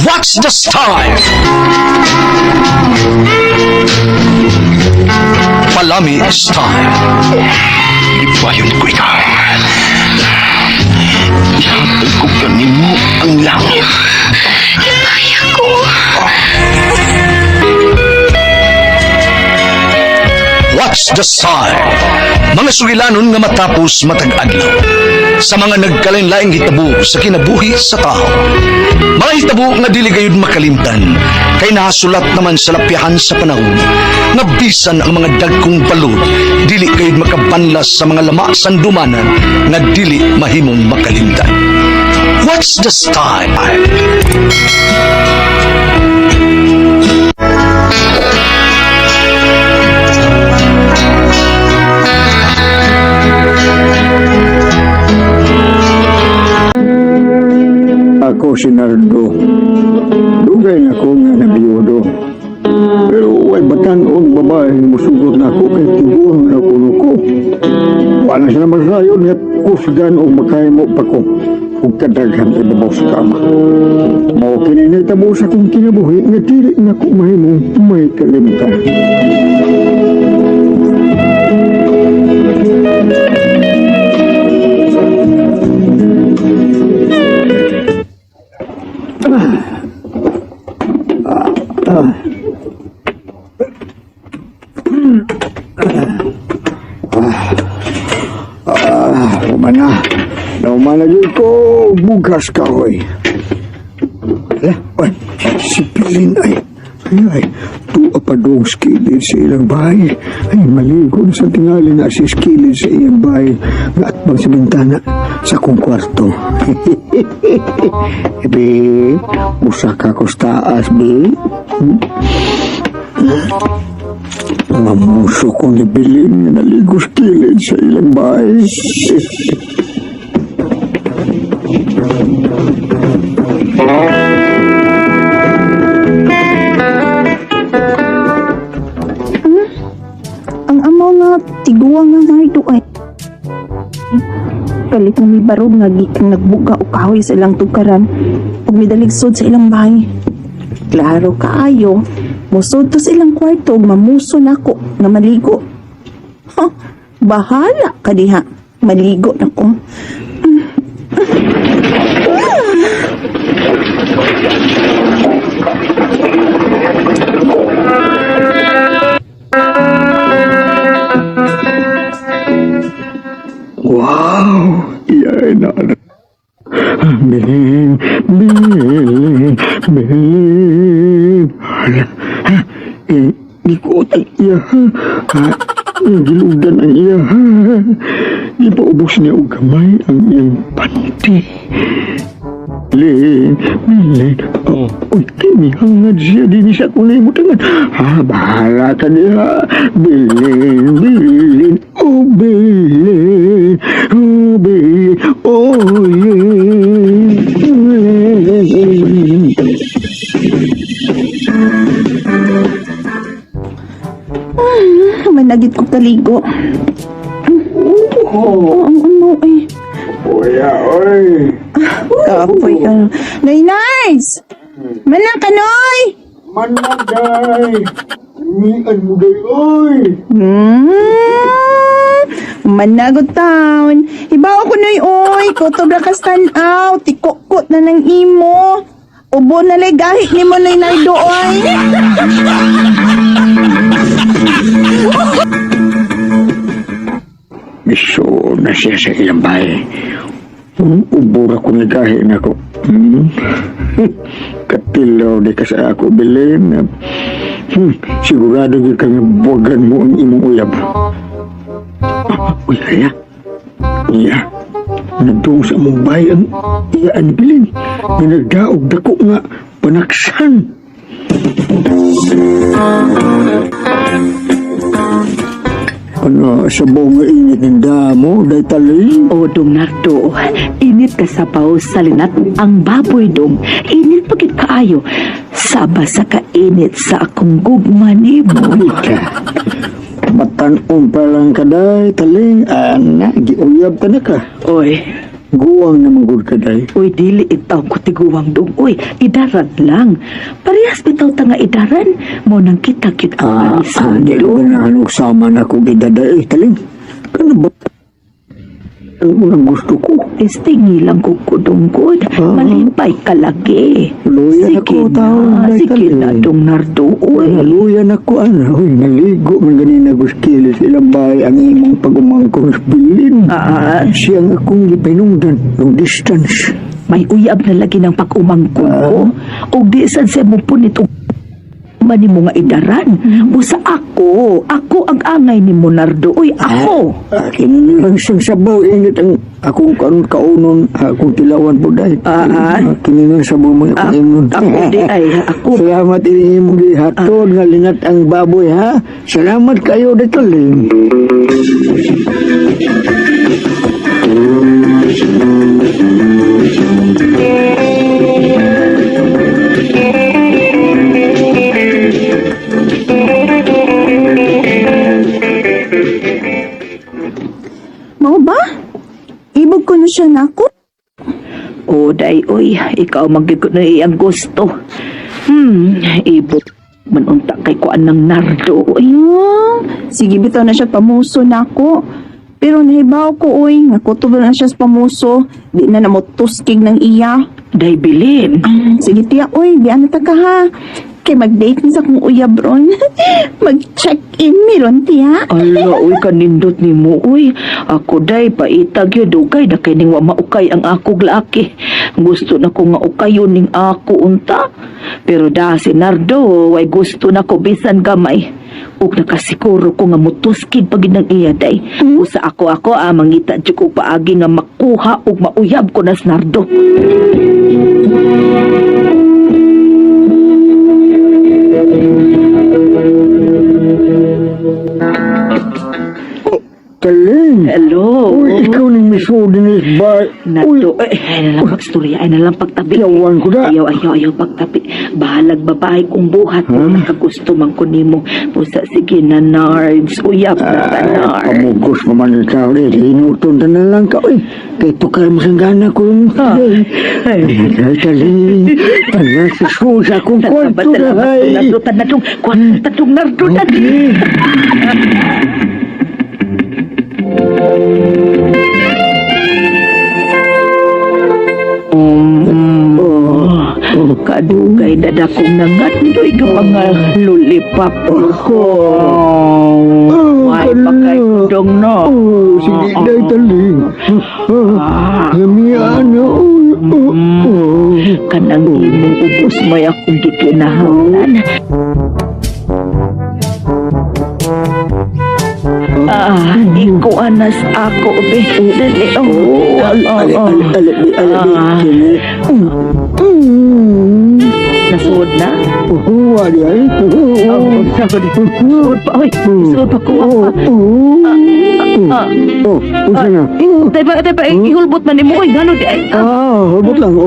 What's the style? Palami style. Ibayon ko ikaw. Ihatag ko kanimo ang langit. Kaya ko. What's the sign? Mga sugilanon nga matapos matag-adlaw. Sa mga nagkalain-laing hitabo sa kinabuhi sa tao. Mga hitabo nga dili gayud makalimtan, kay nahasulat naman sa lapyahan sa panahon, nga bisan ang mga dagkong balod, dili gayud makabanlas sa mga lama sandumanan, nga dili mahimong makalimtan. What's the style? Ako si Nardo. Dugay na ko nga nabiyudo. Pero way batan-on babae musugot na ako kay tiguan na kuno ko. Wala siya naman rayon nga kusgan o makahimo pa ko. Ug kadaghan sa babaw sa kama. Mao kini nagtabo sa kong kinabuhi nga dili na ko mahimong may kalimtan. Umana. Naumanagin ko. Bugas ka, oy. Ala, oy. Si Pilin ay. Ay. Tuwa pa doong skilid sa ilang bahay. Ay, maligo na sa tingali na si skilid sa iyang bahay. Nga at bang sa bintana sa kong kwarto. Ebe, usa ka ko sa taas, be. Mamuso kong nibilin na naligos kilid sa ilang bahay. Ang amaw nga tiguang nga nardo ay kalit ng may barog nga gikang nagbuga o kahoy sa ilang tukaran ug midaligsod sa ilang bahay. Klaro kaayo, musod to sa ilang kwarto ug mamuso nako nga maligo. Bahala ka diha, maligo nako. Wow! Iyan na. Bilin. Hala. Di ko otang iya. Gilugan ang iya. Di pa ubos niya og gamay ang iyang panty. Bilin. Uy, kini hangad siya. Di siya kunay mo tangan. Bahala ka niya. Bilin. Oh, Bilin. Oh, yeah. Managit og kaligo. Ang ano eh. Kuya, oy. Kapoy ka. Nice! Manang kanoy! Managay. Mian mo day, oy. Managot taon. Ibaw ko na oy. Kutob na kastan out. Tikokot na ng imo. Ubo na lay gahi ni mo na nardo oy. Miso na siya sa ilang bahay. Ubura ko nagahi na ko. Katilaw di ka sa ako, Bilin. Sigurado kang buwagan mo ang imong uyab. Uy, kaya? Iya. Nagdoong sa mong bayan. Iya, ang Bilin. Nagdaog dako nga panaksan. Ano, sa buong init ng damo, day talay? O dong Nardo, init ka sa paus sa linat ang baboy dong. Init pagit kaayo. Saba sa kainit sa akong gugma ni mo. Matan-on pa lang ka day, taling. Ana, giuyab ka na ka. Oy, Guwang na magod ka day. Uy, dili itaw ko tiguwang dong. Uy, idaran lang. Parehas bitaw ta nga idaran. Mo nang kita-kit ang Di ko na anong sama na kong idaday. Taling, ano ba? Ang unang gusto ko. Testingi lang ko kudungkod. Malipay ka lagi. Luya na ko, taong day Sige taling. na dong nardo. Uy, Naluyan ako, ana. Uy, naligo man ganina guskilis ilang bahay ang imong pagumangkong sa bilin. Siya nga akong ipinungdan ng distance. may uyab na lagi ng pag-umangkon ko. O di sad sa mo punit mani mo nga idaran. Busa ako ang angay ni Monardo. Uy, ako. Akin na lang siyang sabaw. Ingat ang akong kaunon, akong tilawan po dahil. Akin na lang sabaw mga kaunon. Ako di ay, ako. Salamat ini mo gihatod nga lingat ang baboy ha. Salamat kayo dito ling. Mao ba? Ibog ko na siya nako. O day, uy, ikaw magigod na iyang gusto. Ibot man unta kay kuan ng Nardo. Uy, Sige, bitaw na siya pamuso nako. Pero nahibaw ko, uy, nga kutob na siya sa pamuso. Di na namotuskig ng iya. day bilin. Sige, tiya, uy, di na ta ka ha. Kay mag-date ni sa kong uyab ron. Mag-check-in mi ron, tiya. Ala, uy, kanindot ni mo, uy. Ako day, paitag yun, dugay, na kay ning wa maukay ang akog laki. Gusto na ko nga ukayon ning ako unta. Pero da si Nardo, way gusto na ko bisan gamay. Ug nakasiguro ko nga mutuskid pagid ng iya day. Usa ako mangita jud ko paagi nga makuha ug mauyab ko na si Nardo. Taling. Hello. Uy, ikaw ning misod din is ba? Uy, Nardo, ay nalang pagstorya, ay nalang pagtabi. yawan ko na. Ayaw pagtabi. Bahalag babae kong buhat. Nakagusto man ko nimo. Pusa, sige na, Nards. Uyab na ka, Nards. Pamugos mo man ikaw rin. Inuton na lang ka. Uy, kay tukar mo sanggana ko yung taling. Ay, taling. Talang sa susa kong kwarto na. Nardo, tanadong. Kwartatong Nardo na. Kadugay dadakong nangandoy ka mga lulipap ko. Ay, pagkaitong no. Sige, day taling. Yamiyan na. Kanang imong ubos may akong gikinahanglan. Iko anas ako, be. Dali, Nasuod na? Wali ay. Nasuod pa, oy. Nasuod pa ko. Usa na. Diba, ihulbot man ni mo, oy. Gano'n di ay. Hubot lang.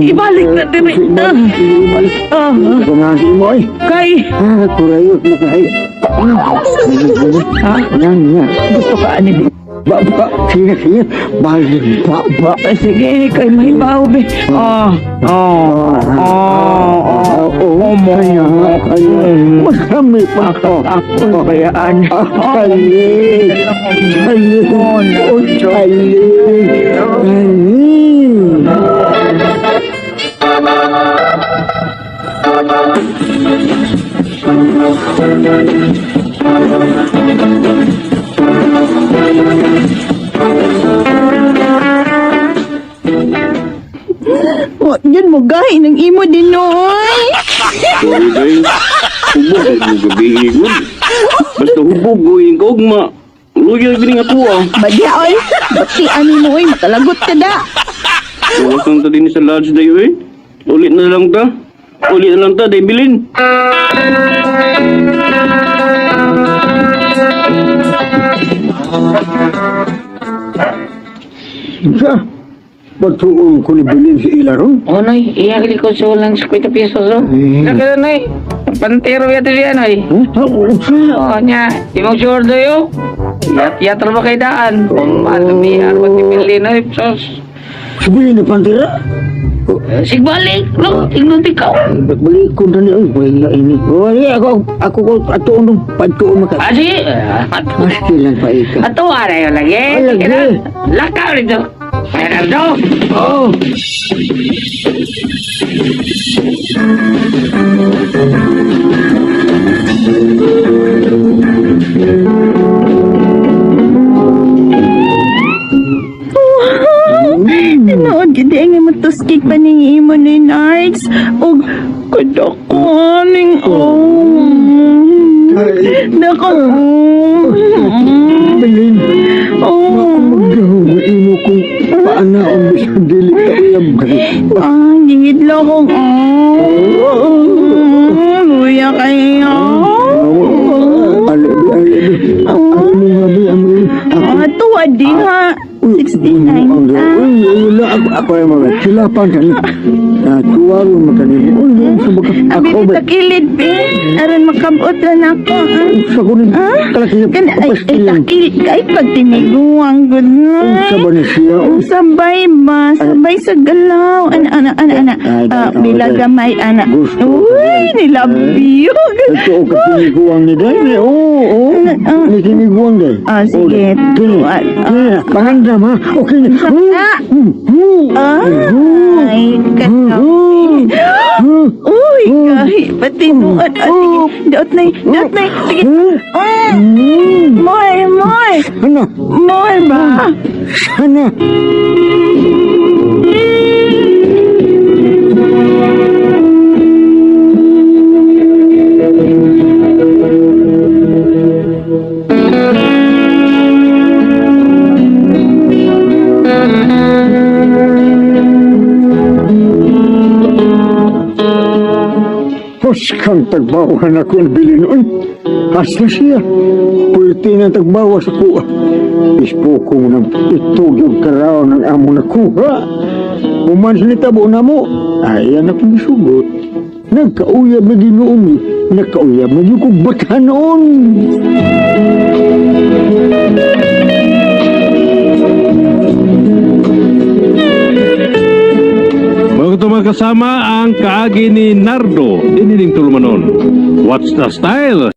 Ibalik na, diba. Ibalik. Pangasi mo ay. Kay, Kurayot na kahay. Yan. gusto ka, ani, di. Ba. Sige. Balik. Ba. Sige, kay mahibaw, be. Masami pa ako. Ako, kayaan. Wa yun mo gay ng imo din noy. Day, hubog mo gabi good. Basta hubog ko yung kaugma. Luya gini nga tuwa. Badya oy. Bati ani mo oy, matalagot ka da. Huwag kang ta din sa lodge day eh. Ulit na lang ta, day bilin. Sa pagtuong ko ni bilin si Ilaron. Oh, Noy, iyagli ko sa ulang 50 pesos, oh. Naka, Noy. Pantero yata diyan, Noy. Oh, niya. Imong sure do yo. Yat-yat mo kay daan. Kung malamihan mo tipili na ipsos. Sabihin na pantira. Sigbalik, no? Tingnan ikaw. Balik ko na niya. Wala ini. Wala ako ko ato nung pagtuon maka. Sige. Mas kilan pa ika. Ato, ara yun lagi. Lagi. Lakaw nito. Fernando. Oh. Tinood gid ang imong tuskik pa ning imo ni Nards ug kadakuaning Nako. Bilin. Oh. Magdahuga ino kung paana ang bisang dili ka uyab ka. Gigit lang kong luya kayo. Alibi. Ano nga ba ang Tuwa di ha. 69 Wala ako ay mga silapan ka na. Tuwaro matanin. Ako Abi ba? kita kilid be. Aron makabot ran ako. Sa kunin. Kalaki Kan ay takil kay pagtiniguang gud Sa ba ni siya? sabay ba sabay sa galaw ana bila gamay ana uy nilabiyog Ito ka tiniguang ni Day. Oo. Ni tiniguang Day. sige tuwa Pahanda ma. Okay na. ay katawi uy kahit patinuot daot nay sige more Ano? more ba Sana. Kang tagbawan ako ng bilinoy. Hasta siya. Pwede na tagbawa sa kuha. Ispo ko nang itog yung karaw ng amo na kuha. Uman sinitabo na mo. Ayan akong isugot. Nagkauyab na ginoon. Nagkauyab na yung kugbata noon. Bago ito magkasama ang kaagi ni Nardo, diniling tulumanon. What's the style?